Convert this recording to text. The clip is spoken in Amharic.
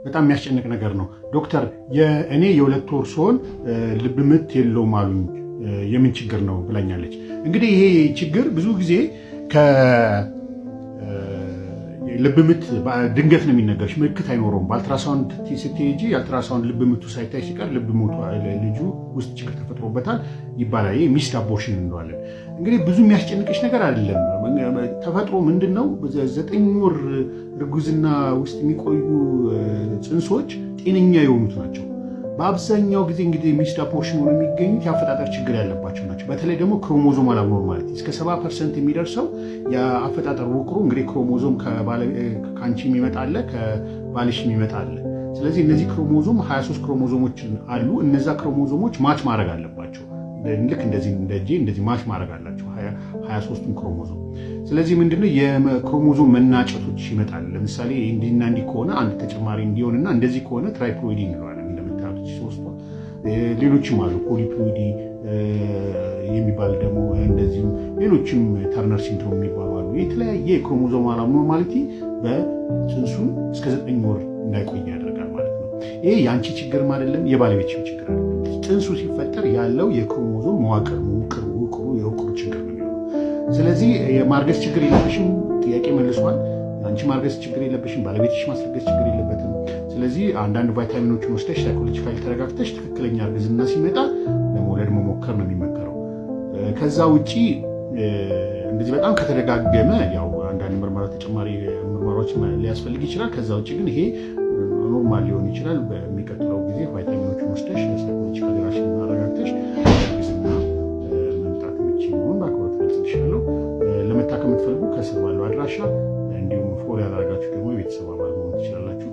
በጣም የሚያስጨንቅ ነገር ነው። ዶክተር እኔ የ2 ወር ሲሆን ልብ ምት የለውም አሉኝ፣ የምን ችግር ነው ብላኛለች። እንግዲህ ይሄ ችግር ብዙ ጊዜ ልብ ምት ድንገት ነው የሚነገርሽ፣ ምልክት አይኖረውም። በአልትራሳውንድ ስትሄጂ የአልትራሳውንድ ልብ ምቱ ሳይታይ ሲቀር ልብ ምቱ ልጁ ውስጥ ችግር ተፈጥሮበታል ይባላል። ይሄ ሚስድ አቦርሽን እንለዋለን። እንግዲህ ብዙ የሚያስጨንቅሽ ነገር አይደለም። ተፈጥሮ ምንድን ነው? 9 ወር እርጉዝና ውስጥ የሚቆዩ ጽንሶች ጤነኛ የሆኑት ናቸው። በአብዛኛው ጊዜ እንግዲህ ሚስድ አቦርሽን ሆነው የሚገኙት የአፈጣጠር ችግር ያለባቸው ናቸው። በተለይ ደግሞ ክሮሞዞማል አብኖርማሊቲ እስከ 70% የሚደርሰው የአፈጣጠር ውቅሩ እንግዲህ ክሮሞዞም ከአንቺ የሚመጣ አለ፣ ከባልሽ የሚመጣ አለ። ስለዚህ እነዚህ ክሮሞዞም 23 ክሮሞዞሞች አሉ። እነዛ ክሮሞዞሞች ማች ማድረግ አለባቸው። ልክ እንደዚህ እንደዚህ ማች ማድረግ አላቸው 23ቱም ክሮሞዞም። ስለዚህ ምንድነው የክሮሞዞም መናጨቶች ይመጣል። ለምሳሌ እንዲህና እንዲህ ከሆነ አንድ ተጨማሪ እንዲሆንና እንደዚህ ከሆነ ትራይፕሎይዲ እንለዋለን። ሌሎችም አሉ፣ ፖሊፕሎይዲ የሚባል ደግሞ እንደዚሁም ሌሎችም ተርነር ሲንድሮም የሚባሉ አሉ። የተለያየ የክሮሞዞማል አብኖርማሊቲ በጽንሱ እስከ 9 ወር እንዳይቆይ ያደርጋል ማለት ነው። ይሄ የአንቺ ችግርም አይደለም፣ የባለቤትሽም ችግር አይደለም። ጽንሱ ሲፈጠር ያለው የክሮሞዞም መዋቅር የውቅሩ ችግር ነው የሚሆነው። ስለዚህ የማርገዝ ችግር የለብሽም፣ ጥያቄ መልሷል። አንቺ ማርገዝ ችግር የለብሽም፣ ባለቤትሽ ማስረገዝ ችግር የለበትም። ስለዚህ አንዳንድ ቫይታሚኖችን ወስደሽ ሳይኮሎጂካሊ ተረጋግተሽ ትክክለኛ እርግዝና ሲመጣ ለመውለድ መሞከር ነው የሚመከረው። ከዛ ውጪ እንደዚህ በጣም ከተደጋገመ ያው አንዳንድ ተጨማሪ ምርመራዎች ሊያስፈልግ ይችላል። ከዛ ውጪ ግን ይሄ ኖርማል ሊሆን ይችላል። በሚቀጥለው ጊዜ ቫይታሚኖችን ወስደሽ ሳይኮሎጂካሊ ራስሽን አረጋግተሽ እርግዝና መምጣት የምትችይውን በአክብሮት ገልጽልሻለሁ። ለመታከም የምትፈልጉ ከስር ባለው አድራሻ እንዲሁም ፎሎ ያላደረጋችሁ ደግሞ የቤተሰብ አባል መሆን ትችላላችሁ።